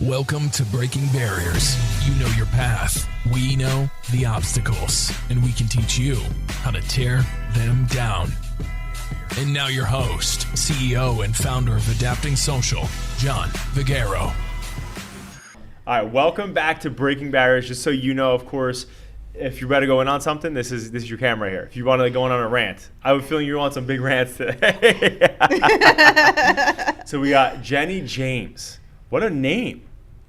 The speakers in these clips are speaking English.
Welcome to Breaking Barriers. You know your path. We know the obstacles, and we can teach you how to tear them down. And now your host, CEO and founder of Adapting Social, John Vigero. All right, welcome back to Breaking Barriers. Just so you know, of course, if you're about to go in on something, this is your camera here. If you want to go in on a rant, I have a feeling you want some big rants today. So we got Jenny James. What a name.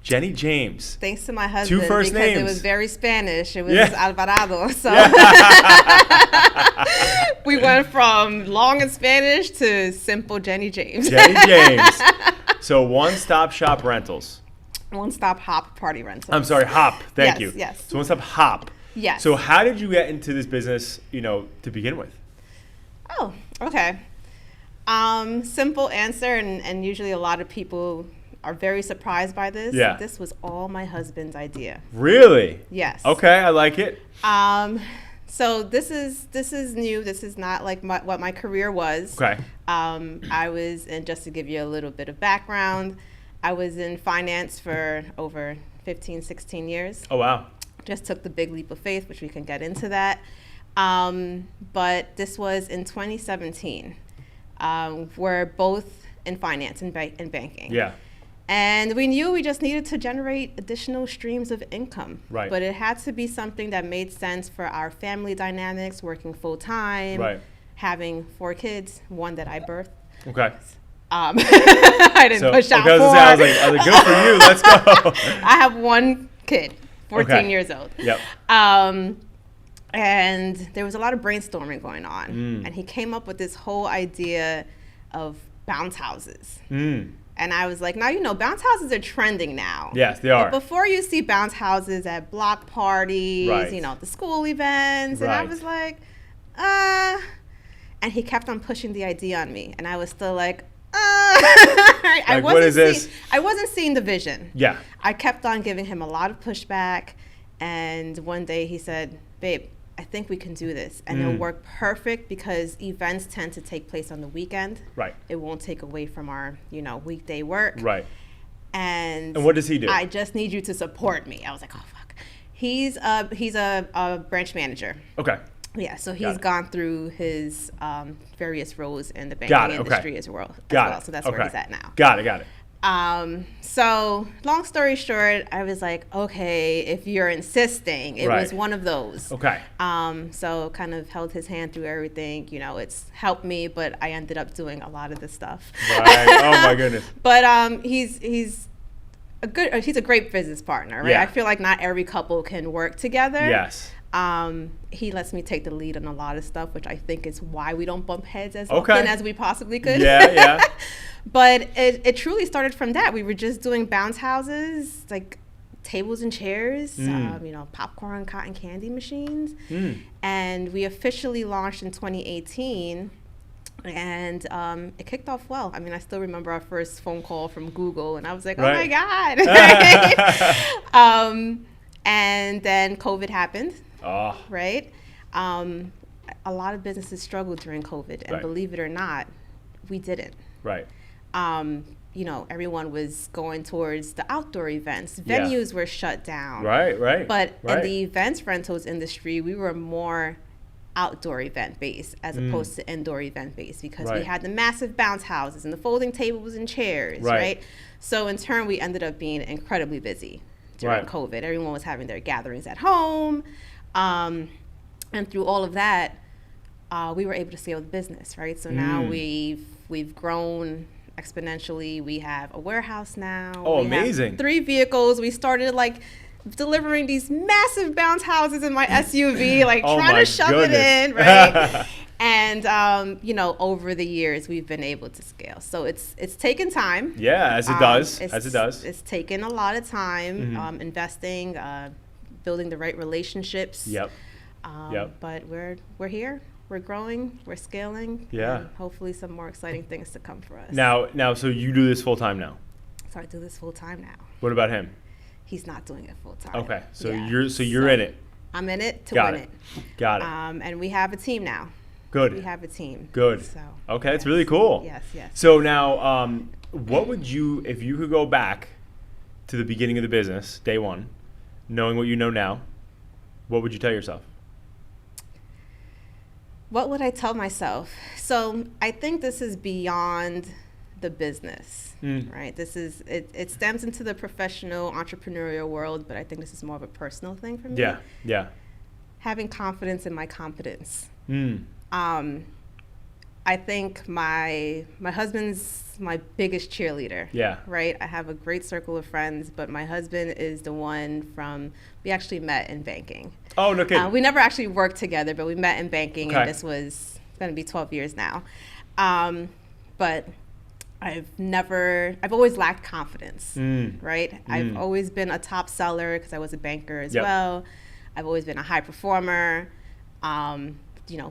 Jenny James. Thanks to my husband. 2 first because names. It was very Spanish. It was Alvarado. So we went from long in Spanish to simple Jenny James. Jenny James. So one-stop shop rentals. One-stop hop party rentals. I'm sorry, hop. Thank you. Yes. So one-stop hop. Yes. So how did you get into this business, to begin with? Oh, okay. Simple answer, and usually a lot of people are very surprised by this. Yeah. This was all my husband's idea. Really? Yes. Okay, I like it. So this is new. This is not like what my career was. Okay. I was in, just to give you a little bit of background, I was in finance for over 15, 16 years. Oh, wow. Just took the big leap of faith, which we can get into that. But this was in 2017. We're both in finance and banking. Yeah. And we knew we just needed to generate additional streams of income. Right. But it had to be something that made sense for our family dynamics, working full time, Right. having 4 kids, one that I birthed. Okay. I didn't push out okay, 4. I was like, good for you. Let's go. I have 1 kid, 14 Okay. years old. Yep. And there was a lot of brainstorming going on. And he came up with this whole idea of bounce houses. And I was like, now, bounce houses are trending now. Yes, they are. But before you see bounce houses at block parties, Right. The school events. And I Right. was like, And he kept on pushing the idea on me. And I was still like, Like, what is this? I wasn't seeing the vision. Yeah. I kept on giving him a lot of pushback. And one day he said, babe, I think we can do this. And it'll work perfect because events tend to take place on the weekend. Right. It won't take away from our, weekday work. Right. And what does he do? I just need you to support me. I was like, oh, fuck. He's a branch manager. Okay. Yeah, so he's gone through his various roles in the Got banking it, industry okay. as well. Got it. So that's Okay. where he's at now. Got it. So long story short, I was like, okay, if you're insisting, it Right. was one of those. Okay. So kind of held his hand through everything. It's helped me, but I ended up doing a lot of this stuff. Right. Oh my goodness. But he's a great business partner, right? Yeah. I feel like not every couple can work together. Yes. He lets me take the lead on a lot of stuff, which I think is why we don't bump heads as Okay. often as we possibly could. Yeah. But it truly started from that. We were just doing bounce houses, like tables and chairs, popcorn, cotton candy machines. And we officially launched in 2018. And it kicked off well. I mean, I still remember our first phone call from Google, and I was like, oh Right. my God. And then COVID happened. Oh. Right? A lot of businesses struggled during COVID, and Right. believe it or not, we didn't. Right. Everyone was going towards the outdoor events. Yeah. Venues were shut down. Right. But right. in the events rentals industry, we were more outdoor event based as opposed to indoor event based because we Right. had the massive bounce houses and the folding tables and chairs, right? So in turn, we ended up being incredibly busy during Right. COVID. Everyone was having their gatherings at home. And through all of that, we were able to scale the business, right? So now we've grown exponentially. We have a warehouse now. Oh, we amazing. have 3 vehicles. We started delivering these massive bounce houses in my SUV, Oh trying my to shove goodness. it in, right? And over the years, we've been able to scale. So it's taken time. Yeah, as it does. As it does. It's taken a lot of time, investing, building the right relationships. Yep. But we're here. We're growing. We're scaling. Yeah. And hopefully, some more exciting things to come for us. Now, so you do this full time now. So I do this full time now. What about him? He's not doing it full time. Okay, so Yeah. you're in it. I'm in it to Got win it. it. Got it. And we have a team now. Good. We have a team. Good. So, Okay, it's yes. really cool. Yes. So now, what would you, if you could go back to the beginning of the business, day one, knowing what you know now, what would you tell yourself? What would I tell myself? So I think this is beyond the business, right? This is, it stems into the professional entrepreneurial world, but I think this is more of a personal thing for me. Yeah, yeah. Having confidence in my competence. I think my husband's my biggest cheerleader. Yeah. Right? I have a great circle of friends, but my husband is the one we actually met in banking. Oh, no kidding. We never actually worked together, but we met in banking, Okay. and this was going to be 12 years now. But I've always lacked confidence, right? I've always been a top seller because I was a banker as well. I've always been a high performer,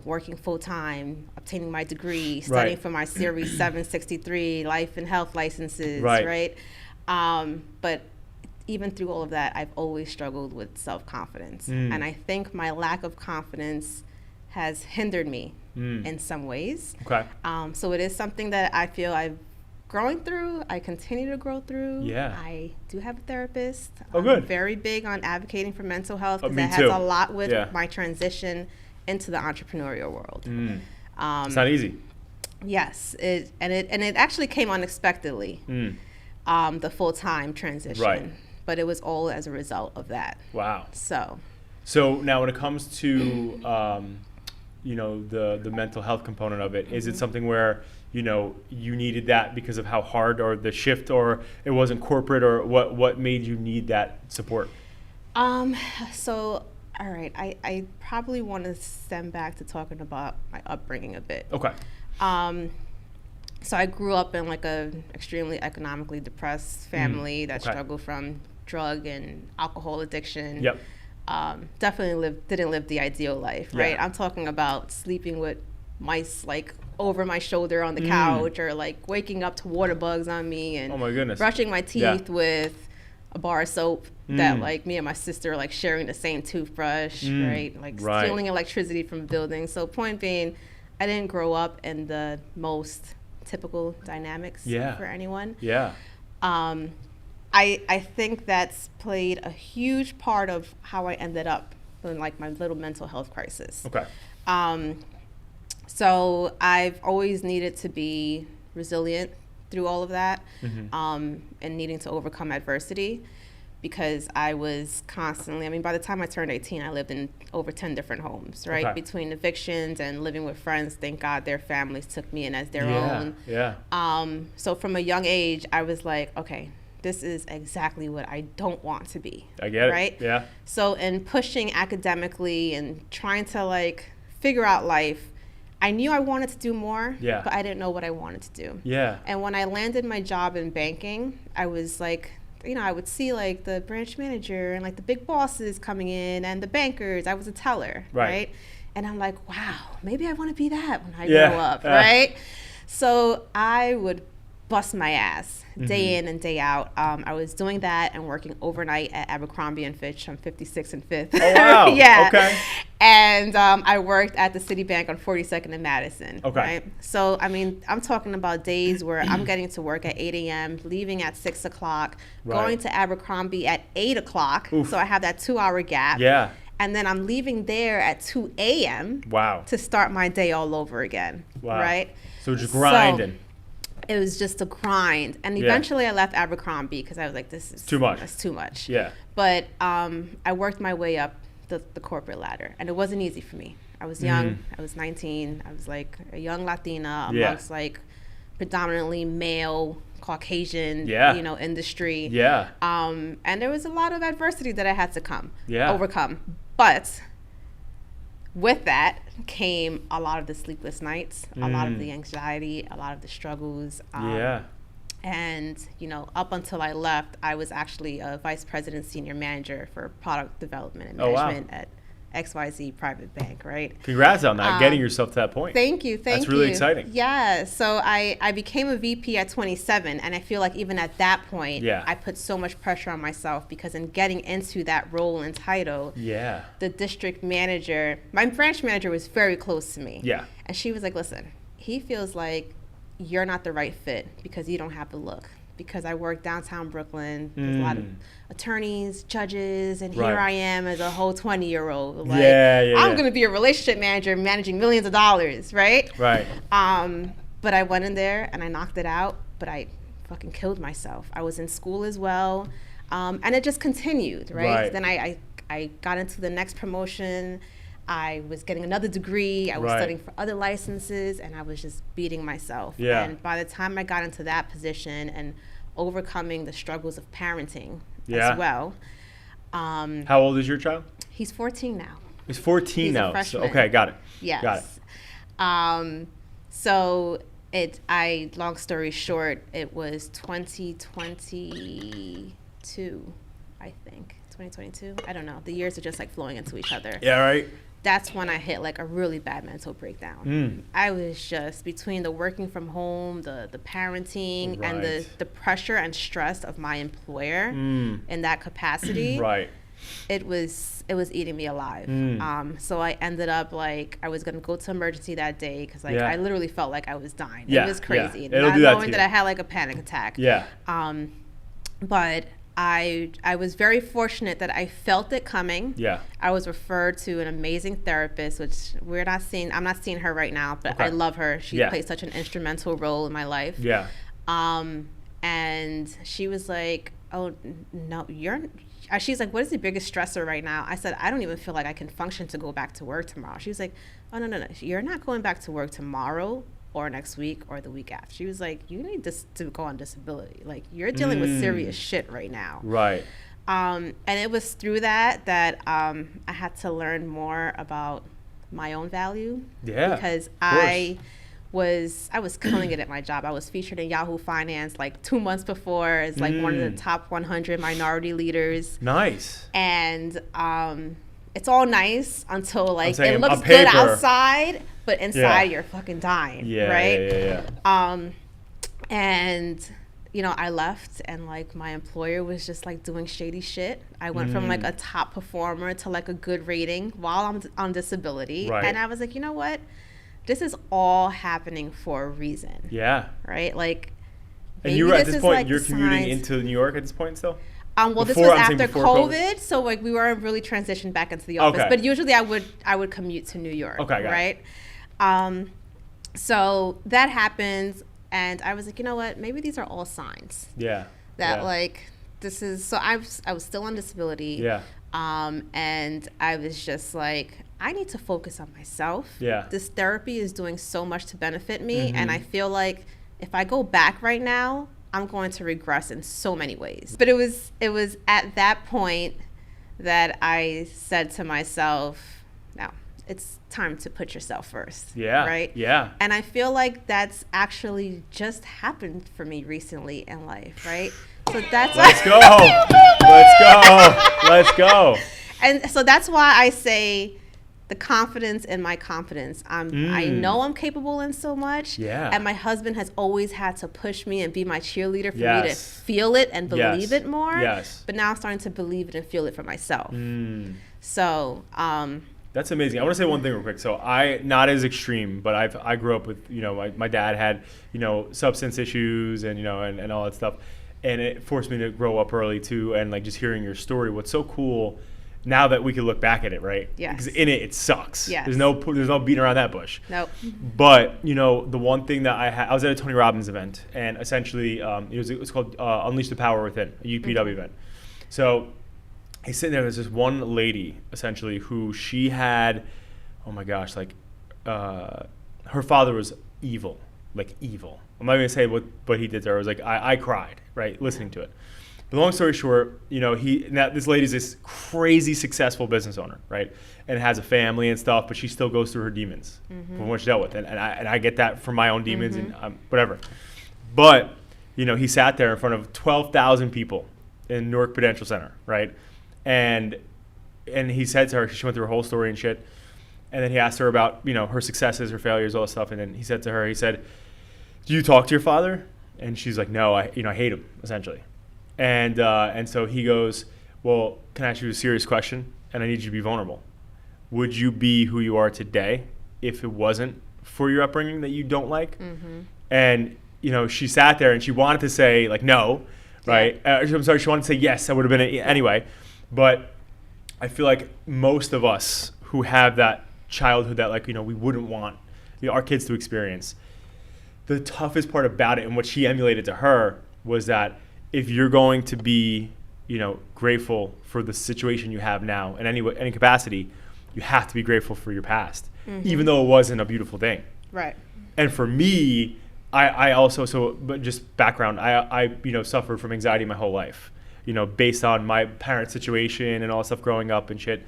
working full time, obtaining my degree, studying for my Series 763 life and health licenses, right? But even through all of that, I've always struggled with self-confidence. And I think my lack of confidence has hindered me in some ways. Okay. So it is something that I feel I'm growing through. I continue to grow through. Yeah. I do have a therapist. Oh, good. I'm very big on advocating for mental health because me that too. has a lot with my transition into the entrepreneurial world. It's not easy. Yes, it actually came unexpectedly, the full-time transition. Right. But it was all as a result of that. Wow. So now when it comes to the mental health component of it, is it something where you needed that because of how hard or the shift, or it wasn't corporate, or what made you need that support? So all right, I probably want to stem back to talking about my upbringing a bit. Okay. So I grew up in like a extremely economically depressed family that struggled from drug and alcohol addiction. Yep. Definitely didn't live the ideal life, right? Yeah. I'm talking about sleeping with mice like over my shoulder on the couch, or like waking up to water bugs on me, and oh my goodness, brushing my teeth with a bar of soap that like me and my sister are like sharing the same toothbrush, right? Like stealing electricity from buildings. So point being, I didn't grow up in the most typical dynamics for anyone. Yeah. I think that's played a huge part of how I ended up in like my little mental health crisis. Okay. So I've always needed to be resilient through all of that, and needing to overcome adversity, because I was constantly, by the time I turned 18, I lived in over 10 different homes, right? Okay. Between evictions and living with friends, thank God their families took me in as their own. Yeah. So from a young age, I was like, okay, this is exactly what I don't want to be. I get it. Right? Yeah. So in pushing academically and trying to like figure out life, I knew I wanted to do more, but I didn't know what I wanted to do. Yeah. And when I landed my job in banking, I was like, I would see like the branch manager and like the big bosses coming in and the bankers. I was a teller, right? And I'm like, wow, maybe I want to be that when I grow up, right? So I would bust my ass day in and day out. I was doing that and working overnight at Abercrombie & Fitch on 56th and 5th. Oh, wow. Yeah. Okay. And I worked at the Citibank on 42nd and Madison. Okay. Right? So, I'm talking about days where I'm getting to work at 8 a.m., leaving at 6 o'clock, going to Abercrombie at 8 o'clock. Oof. So I have that 2-hour gap. Yeah. And then I'm leaving there at 2 a.m. Wow. to start my day all over again. Wow. Right? So just grinding. It was just a grind. And eventually I left Abercrombie because I was like, this is too much. That's too much. Yeah. But I worked my way up the corporate ladder, and it wasn't easy for me. I was young. I was 19. I was like a young Latina amongst like predominantly male, Caucasian, industry. Yeah. And there was a lot of adversity that I had to overcome. But with that came a lot of the sleepless nights, a lot of the anxiety, a lot of the struggles. And, up until I left, I was actually a vice president, senior manager for product development and management at XYZ Private Bank, right? Congrats on that, getting yourself to that point. Thank you. That's really exciting. Yeah. So I became a VP at 27, and I feel like even at that point, I put so much pressure on myself because in getting into that role and title, the district manager, my branch manager was very close to me. Yeah. And she was like, listen, he feels like you're not the right fit because you don't have the look. because I work downtown Brooklyn. There's a lot of attorneys, judges, and here I am as a whole 20-year-old. Like, I'm going to be a relationship manager managing millions of dollars, right? Right. But I went in there and I knocked it out, but I fucking killed myself. I was in school as well, and it just continued, right? Then I got into the next promotion. I was getting another degree. I was studying for other licenses, and I was just beating myself. Yeah. And by the time I got into that position and overcoming the struggles of parenting as well. How old is your child? He's 14 now. He's 14 now. A freshman. So, okay, got it. Yes. Got it. So long story short, it was 2022, I think. 2022? I don't know. The years are just like flowing into each other. Yeah, right. That's when I hit like a really bad mental breakdown. I was just between the working from home, the parenting, and the pressure and stress of my employer in that capacity. It was eating me alive. So I ended up like I was gonna go to emergency that day because like I literally felt like I was dying. It was crazy. It'll Not do that knowing to that you. I had like a panic attack. But I was very fortunate that I felt it coming. I was referred to an amazing therapist, which I'm not seeing her right now, but I love her. She played such an instrumental role in my life. And she was like, oh, no, she's like, what is the biggest stressor right now? I said, I don't even feel like I can function to go back to work tomorrow. She was like, oh, no, you're not going back to work tomorrow or next week or the week after. She was like, you need to go on disability. Like, you're dealing with serious shit right now. And it was through that I had to learn more about my own value. Because I was killing it at my job. I was featured in Yahoo Finance like 2 months before as like one of the top 100 minority leaders. And it's all nice until like it looks good outside, but inside you're fucking dying, right? And you know, I left and like my employer was just like doing shady shit. I went from like a top performer to like a good rating while I'm on disability. And I was like, you know what? This is all happening for a reason. Right? Like, and you were at this point, like you're commuting into New York at this point still? Well, this was after COVID, so like we were really transitioned back into the office. But usually I would commute to New York. Right? So that happens, and I was like, you know what? Maybe these are all signs. That like this is. So I was still on disability. And I was just like, I need to focus on myself. This therapy is doing so much to benefit me, and I feel like if I go back right now, I'm going to regress in so many ways. But it was at that point that I said to myself, no, it's time to put yourself first. Right? And I feel like that's actually just happened for me recently in life, right? So that's Let's go. And so that's why I say the confidence in my confidence. I know I'm capable in so much. And my husband has always had to push me and be my cheerleader for me to feel it and believe it more. But now I'm starting to believe it and feel it for myself. So that's amazing. I want to say one thing real quick. So I, not as extreme, but I grew up with, you know, my dad had, you know, substance issues and, you know, and all that stuff. And it forced me to grow up early too. And like just hearing your story, what's so cool now that we can look back at it, right? Because in it sucks. There's no beating around that bush. But, you know, the one thing that I was at a Tony Robbins event, and essentially it was called Unleash the Power Within, a UPW event. So he's sitting there, there's this one lady, essentially, who she had, oh my gosh, like, her father was evil, like evil. I'm not going to say what he did to her. I was like, I cried, right, listening to it. But long story short, you know, this lady's this crazy successful business owner, right, and has a family and stuff, but she still goes through her demons from what she dealt with, and I get that from my own demons and whatever. But you know, he sat there in front of 12,000 people in Newark Prudential Center, right, and he said to her, she went through her whole story and shit, and then he asked her about, you know, her successes, her failures, all that stuff, and then he said to her, he said, "Do you talk to your father?" And she's like, "No, I hate him," essentially. And so he goes, "Well, can I ask you a serious question? And I need you to be vulnerable. Would you be who you are today if it wasn't for your upbringing that you don't like?" And she sat there and she wanted to say like no, right? I'm sorry, she wanted to say yes. That would have been it anyway. But I feel like most of us who have that childhood that like, we wouldn't want our kids to experience, the toughest part about it and what she emulated to her was that if you're going to be, grateful for the situation you have now in any capacity, you have to be grateful for your past, even though it wasn't a beautiful thing. Right. And for me, I also, but just background, I suffered from anxiety my whole life, based on my parents' situation and all that stuff growing up and shit.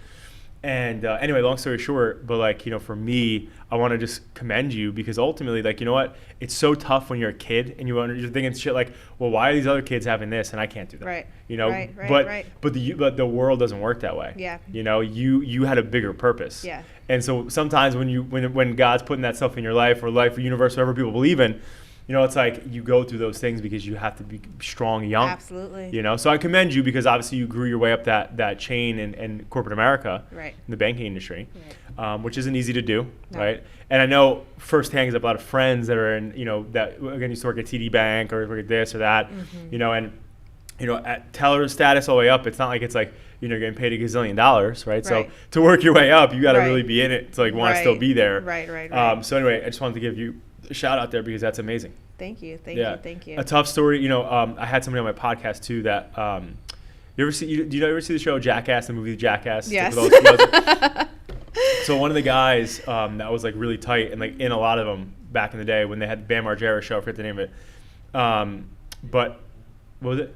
And anyway, long story short, but like, for me, I want to just commend you because ultimately, like, you know what? It's so tough when you're a kid and you're thinking shit like, well, why are these other kids having this and I can't do that? Right. Right. But the world doesn't work that way. Yeah. You had a bigger purpose. Yeah. And so sometimes when God's putting that stuff in your life or universe, whatever people believe in, it's like you go through those things because you have to be strong and young. Absolutely. So I commend you because obviously you grew your way up that chain in corporate America, right, in the banking industry, right, which isn't easy to do, no, right? And I know firsthand because I have a lot of friends that are in, that again used to work at TD Bank or work at this or that, and at teller status all the way up, it's not like it's like you're getting paid $1 gazillion, right? So to work your way up, you got to really be in it to like want to still be there. Right. So anyway, I just wanted to give you a shout out there because that's amazing. Thank you. A tough story. I had somebody on my podcast too that you ever see the show Jackass, the movie Jackass? Yes. So one of the guys that was like really tight and like in a lot of them back in the day when they had the Bam Margera show, I forget the name of it. But what was it?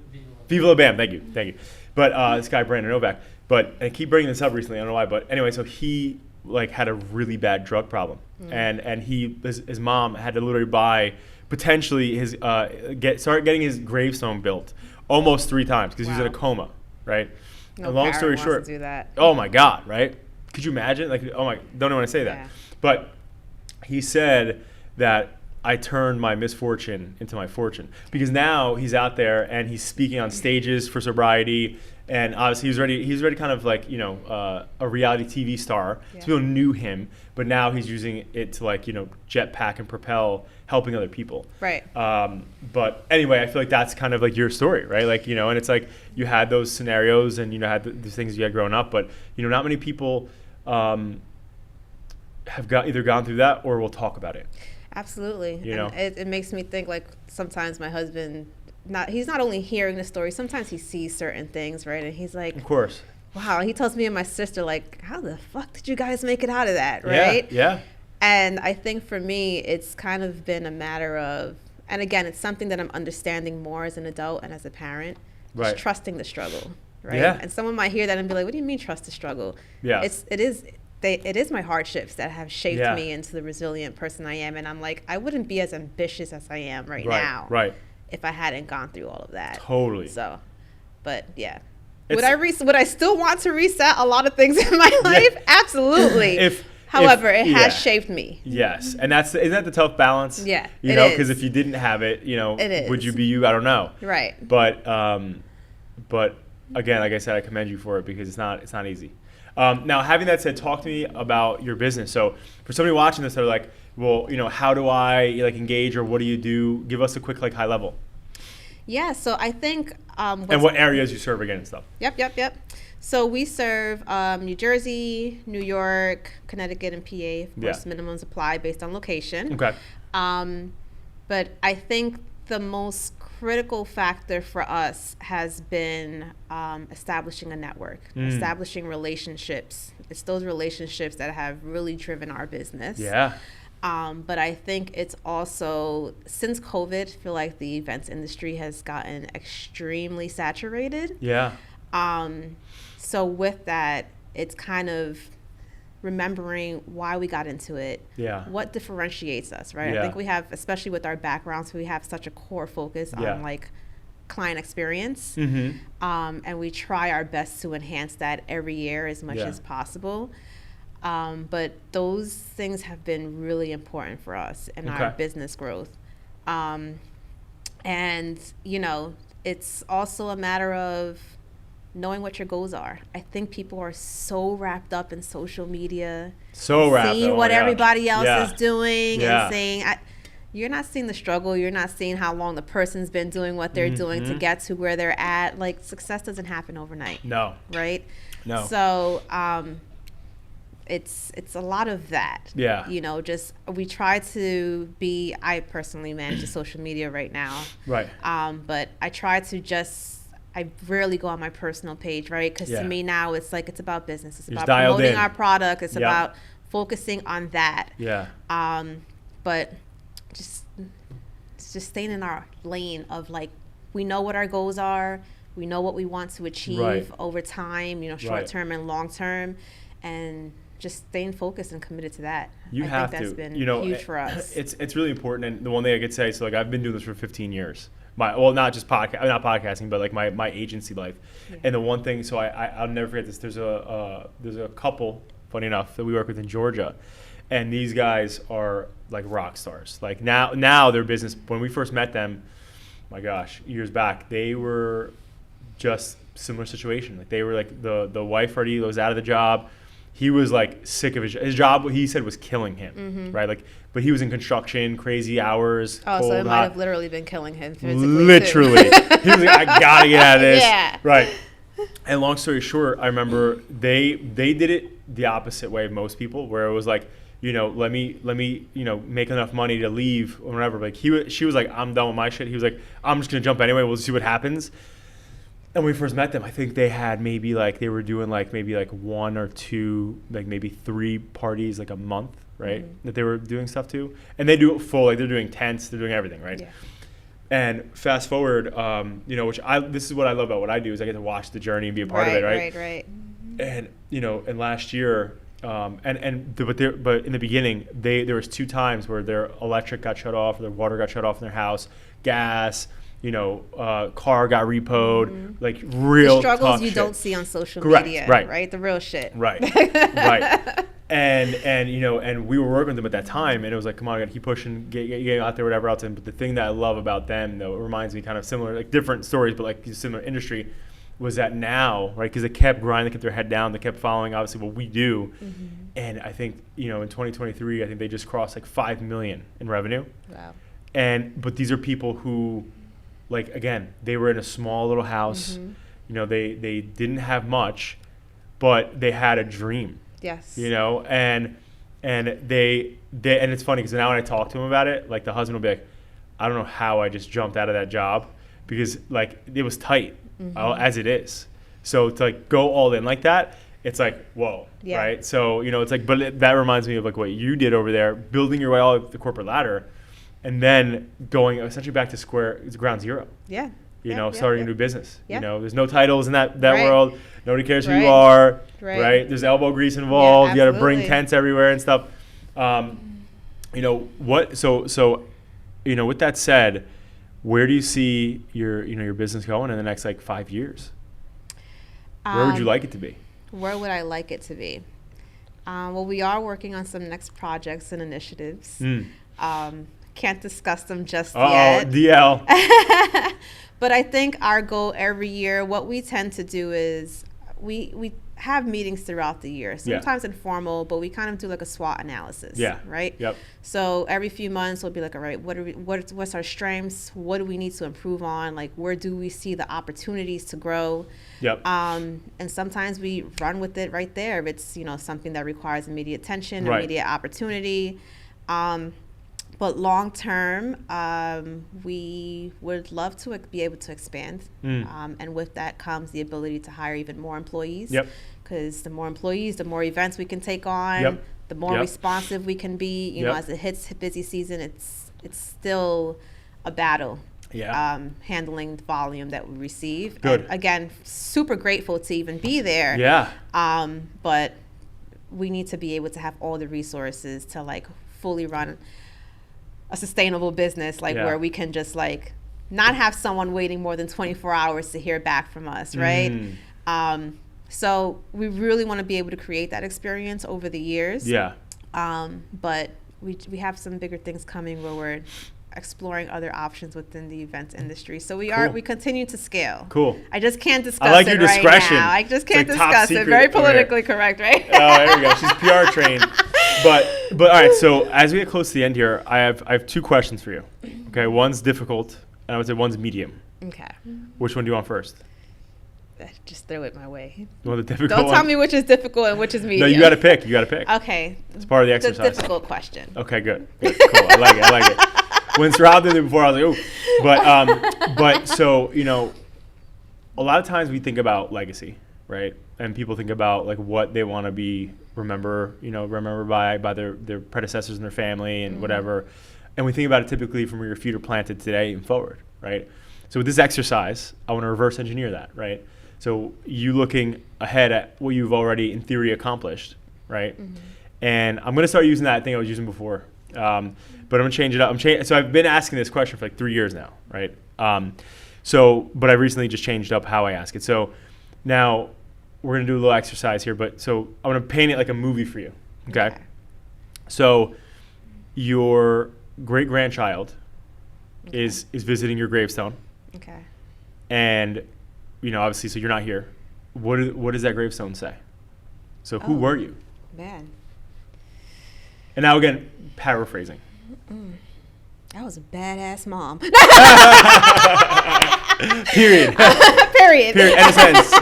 Viva La Bam. Thank you. But this guy Brandon Novak. But I keep bringing this up recently. I don't know why. But anyway, so he like had a really bad drug problem, and his mom had to literally buy potentially start getting his gravestone built almost 3 times because he was in a coma, right? No and long story short, do that. Oh my God, right? Could you imagine? Like, oh my, don't even want to say that. But he said that I turned my misfortune into my fortune because now he's out there and he's speaking on stages for sobriety. And obviously he's already kind of like, a reality TV star. So people knew him, but now he's using it to like, jetpack and propel, helping other people. Right. But anyway, I feel like that's kind of like your story, right? Like, and it's like you had those scenarios and, had the things you had growing up, but, not many people have either gone through that or will talk about it. Absolutely. And it makes me think like sometimes my husband, he's not only hearing the story, sometimes he sees certain things, right? And he's like, of course. Wow. He tells me and my sister, like, how the fuck did you guys make it out of that, right? Yeah. And I think for me, it's kind of been a matter of, and again, it's something that I'm understanding more as an adult and as a parent, just trusting the struggle, right? Yeah. And someone might hear that and be like, what do you mean trust the struggle? Yeah. It is my hardships that have shaped me into the resilient person I am. And I'm like, I wouldn't be as ambitious as I am right now. Right. If I hadn't gone through all of that. Totally. So, but yeah. Would I still want to reset a lot of things in my life? Absolutely. However, it has shaped me. Yes. And isn't that the tough balance? Yeah. Because if you didn't have it, would you be you? I don't know. Right. But again, like I said, I commend you for it because it's not easy. Now, having that said, talk to me about your business. So for somebody watching this, they're like, well, how do I like engage or what do you do? Give us a quick like high level. Yeah, so I think and what areas you serve again and stuff. Yep. So we serve New Jersey, New York, Connecticut, and PA. Of course, minimums apply based on location. Okay. But I think the most critical factor for us has been establishing a network, establishing relationships. It's those relationships that have really driven our business. Yeah. But I think it's also, since COVID, I feel like the events industry has gotten extremely saturated. Yeah. So with that, it's kind of remembering why we got into it. Yeah. What differentiates us, right? Yeah. I think we have, especially with our backgrounds, we have such a core focus on like client experience. And we try our best to enhance that every year as much as possible. But those things have been really important for us in our business growth. And, it's also a matter of knowing what your goals are. I think people are so wrapped up in social media, seeing what everybody else is doing and saying, you're not seeing the struggle. You're not seeing how long the person's been doing what they're doing to get to where they're at. Like, success doesn't happen overnight. No. Right? No. So it's a lot of that. Yeah. You know, just we try to be, I personally manage the social media right now. Right. But I try to I rarely go on my personal page, right? Because to me now it's like, it's about business. It's about promoting our product. It's about focusing on that. Yeah. But just staying in our lane of like, we know what our goals are. We know what we want to achieve over time, you know, short term and long term, and just staying focused and committed to that. I think that's been huge for us. It's really important. And the one thing I could say, so like I've been doing this for 15 years. Not just not podcasting, but like my agency life. Yeah. And the one thing, so I'll never forget this. There's a couple, funny enough, that we work with in Georgia, and these guys are like rock stars. Like now their business. When we first met them, my gosh, years back, they were just similar situation. Like they were like the wife already was out of the job. He was like sick of his job. He said was killing him, right? Like, but he was in construction, crazy hours. Oh, cold, so it might have literally been killing him physically. Literally, he was like, I gotta get out of this. Yeah. Right. And long story short, I remember they did it the opposite way of most people, where it was like, you know, let me, you know, make enough money to leave or whatever. Like she was like, I'm done with my shit. He was like, I'm just gonna jump anyway. We'll see what happens. And when we first met them, I think they had maybe like, they were doing like maybe like 1 or 2, like maybe 3 parties like a month, right? That they were doing stuff to. And they do it full, like they're doing tents, they're doing everything, right? Yeah. And fast forward, you know, this is what I love about what I do, is I get to watch the journey and be a part of it, right? Right. And, you know, and last year, but in the beginning, there was 2 times where their electric got shut off, or their water got shut off in their house, gas, you know, car got repoed, like real the struggles tough you shit. don't see on social Correct, media, right? The real shit. Right, right. And you know, and we were working with them at that time, and it was like, come on, I gotta keep pushing, get out there, whatever else. But the thing that I love about them, though, it reminds me kind of similar, like different stories, but like similar industry, was that now, right? Because they kept grinding, they kept their head down, they kept following obviously what we do, and I think, you know, in 2023, I think they just crossed like 5 million in revenue. Wow. But these are people who, like, again, they were in a small little house. You know, they didn't have much, but they had a dream. Yes. You know, and they and it's funny because now when I talk to him about it, like the husband will be like, I don't know how I just jumped out of that job, because like it was tight as it is. So to like go all in like that, it's like, whoa, right? So, you know, it's like, but that reminds me of like what you did over there, building your way all up the corporate ladder, and then going essentially back to ground zero. Yeah. You know, starting a new business. You know, there's no titles in that world. Nobody cares who you are. Right. There's elbow grease involved. You got to bring tents everywhere and stuff. You know what? So, you know, with that said, where do you see your business going in the next like 5 years? Where would you like it to be? Where would I like it to be? Well, we are working on some next projects and initiatives. Can't discuss them just yet. DL. But I think our goal every year, what we tend to do is we have meetings throughout the year, sometimes informal, but we kind of do like a SWOT analysis. Yeah. Right? Yep. So every few months we'll be like, all right, what's our strengths? What do we need to improve on? Like, where do we see the opportunities to grow? Yep. And sometimes we run with it right there if it's, you know, something that requires immediate attention, immediate opportunity. But long term, we would love to be able to expand. And with that comes the ability to hire even more employees. Yep. Because the more employees, the more events we can take on, the more responsive we can be. You know, as it hits busy season, it's still a battle. Handling the volume that we receive. Good. And again, super grateful to even be there. Yeah. But we need to be able to have all the resources to like fully run a sustainable business, like where we can just like not have someone waiting more than 24 hours to hear back from us, right? So we really want to be able to create that experience over the years. Yeah. But we have some bigger things coming where we're exploring other options within the events industry. So we continue to scale. Cool. I just can't discuss it right now. I like your discretion. I just can't discuss it. Very politically correct, right? Oh, there we go. She's PR trained. But all right. So as we get close to the end here, I have 2 questions for you. Okay, one's difficult, and I would say one's medium. Okay. Which one do you want first? Just throw it my way. You want the difficult Don't one? tell me which is difficult and which is medium. No, you got to pick. You got to pick. Okay. It's part of the exercise. The difficult question. Okay, good. Cool. I like it. I like it. When Saral did it before, I was like, ooh. But so, a lot of times we think about legacy, right? And people think about like what they want to be remembered by their predecessors and their family and whatever. And we think about it typically from where your feet are planted today and forward, right? So with this exercise, I want to reverse engineer that, right? So you looking ahead at what you've already in theory accomplished, right? And I'm going to start using that thing I was using before. But I'm going to change it up. So I've been asking this question for like 3 years now, right? But I recently just changed up how I ask it. So now we're going to do a little exercise here. But so I'm going to paint it like a movie for you, okay? So your great-grandchild is visiting your gravestone. Okay. And, obviously, so you're not here. What does that gravestone say? So who were you? Man. And now, again, paraphrasing. That was a badass mom. Period. Period. Period. In a sense.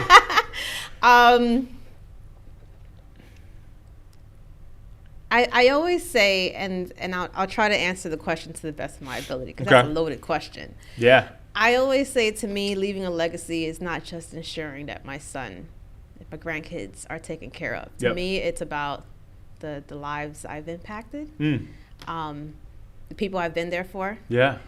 I always say, and I'll try to answer the question to the best of my ability, because that's a loaded question. Yeah. I always say, to me, leaving a legacy is not just ensuring that my grandkids are taken care of. To me, it's about the lives I've impacted, the people I've been there for. Yeah.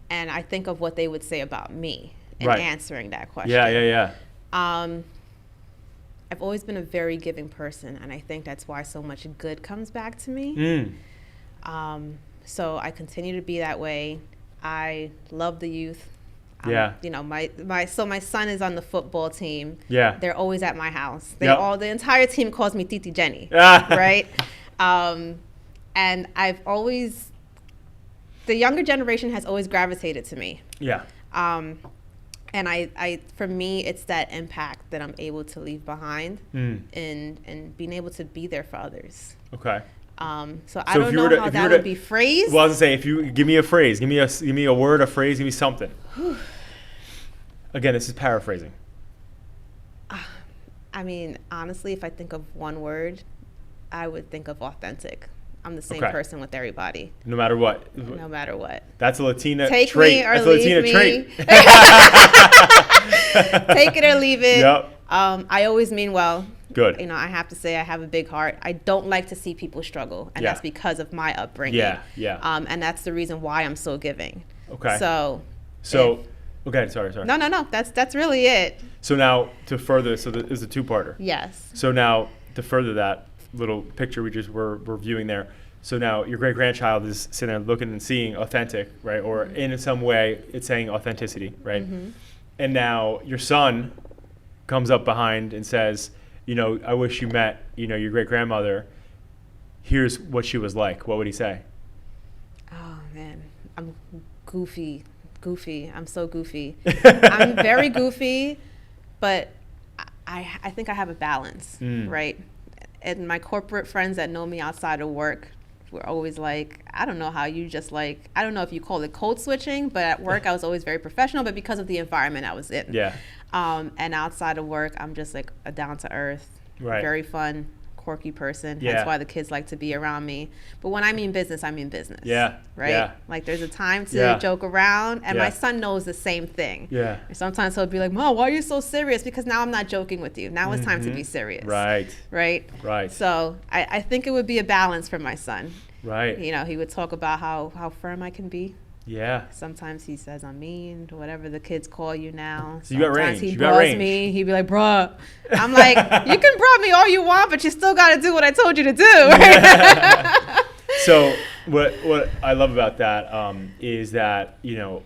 And I think of what they would say about me in answering that question. Yeah. I've always been a very giving person, and I think that's why so much good comes back to me. So I continue to be that way. I love the youth. My son is on the football team. Yeah. They're always at my house. The entire team calls me Titi Jenny. Right? And I've always, the younger generation has always gravitated to me. Yeah. And I for me, it's that impact that I'm able to leave behind and being able to be there for others. Okay. So I don't know how that would be phrased. Well, I was gonna say, if you give me a phrase, give me a word, a phrase, give me something. Again, this is paraphrasing. I mean, honestly, if I think of one word, I would think of authentic. I'm the same person with everybody. No matter what. No matter what. That's a Latina trait. That's a Latina trait. Take it or leave it. Yep. I always mean well. Good. I have to say I have a big heart. I don't like to see people struggle, and that's because of my upbringing. Yeah. And that's the reason why I'm so giving. Okay. Okay, sorry. No. That's really it. So now to further, there's a 2-parter. Yes. So now to further that little picture we just were viewing there. So now your great-grandchild is sitting there looking and seeing authentic, right? Or in some way it's saying authenticity, right? And now your son comes up behind and says, I wish you met, your great-grandmother. Here's what she was like. What would he say? Oh, man. I'm goofy. I'm so goofy. I'm very goofy, but I think I have a balance, right? And my corporate friends that know me outside of work were always like, I don't know how you just I don't know if you call it code switching, but at work I was always very professional, but because of the environment I was in. Yeah. And outside of work, I'm just like a down to earth, very fun, quirky person. Yeah. That's why the kids like to be around me. But when I mean business, I mean business. Yeah. Right? Yeah. Like there's a time to joke around, and my son knows the same thing. Yeah. And sometimes he'll be like, Mom, why are you so serious? Because now I'm not joking with you. Now it's time to be serious. Right. So I think it would be a balance for my son. Right. He would talk about how firm I can be. Yeah. Sometimes he says I'm mean, whatever the kids call you now. So you got range. He bras me. He'd be like, bruh. I'm like, you can bra me all you want, but you still got to do what I told you to do. Yeah. So what I love about that is that,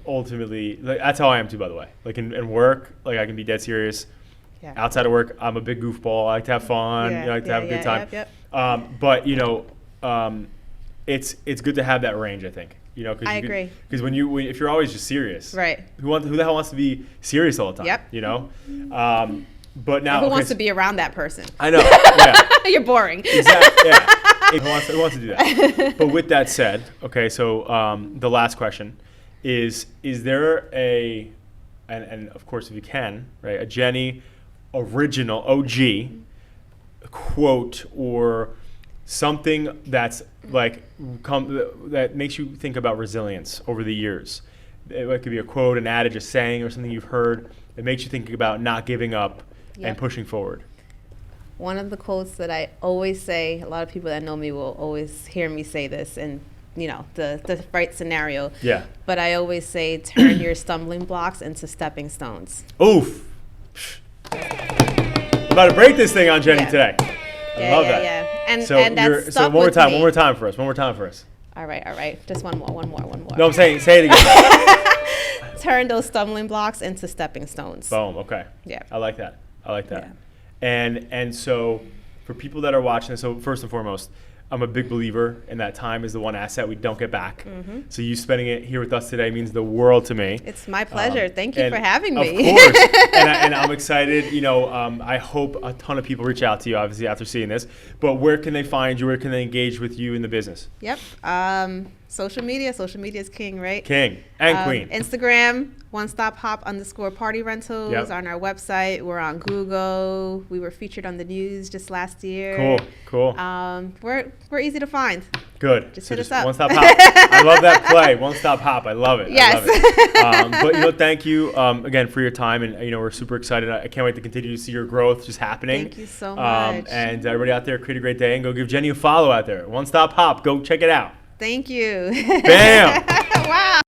ultimately, that's how I am too, by the way. Like in work, I can be dead serious. Yeah. Outside of work, I'm a big goofball. I like to have fun. I like to have a good time. But, it's good to have that range, I think. I agree. Because if you're always just serious, right? Who the hell wants to be serious all the time? Yep. But now who wants to be around that person? I know. Yeah. You're boring. Exactly. Yeah. Who wants to do that? But with that said, okay, so the last question is there and of course if you can, right, a Jenny original OG quote or something that's like that makes you think about resilience over the years? It could be a quote, an adage, a saying, or something you've heard that makes you think about not giving up and pushing forward. One of the quotes that I always say, a lot of people that know me will always hear me say this in, the right scenario. Yeah. But I always say, turn your stumbling blocks into stepping stones. Oof. I'm about to break this thing on Jenny today. I love that. Yeah. And so that's so one more time for us. All right. Just one more. No, I'm saying, say it again. Turn those stumbling blocks into stepping stones. Boom. Okay. Yeah. I like that. Yeah. And so for people that are watching this, so first and foremost, I'm a big believer in that time is the one asset we don't get back. Mm-hmm. So you spending it here with us today means the world to me. It's my pleasure. Thank you for having me. Of course. and I'm excited. I hope a ton of people reach out to you, obviously, after seeing this. But where can they find you? Where can they engage with you in the business? Yep. Social media. Social media is king, right? King and queen. Instagram, @onestop_hop_party rentals. On our website. We're on Google. We were featured on the news just last year. Cool. We're easy to find. Good. Just hit us up. One Stop Hop. I love that play. One Stop Hop. I love it. Yes. I love it. But thank you again for your time, and we're super excited. I can't wait to continue to see your growth just happening. Thank you so much. And everybody out there, create a great day, and go give Jenny a follow out there. One Stop Hop. Go check it out. Thank you. Bam. Wow.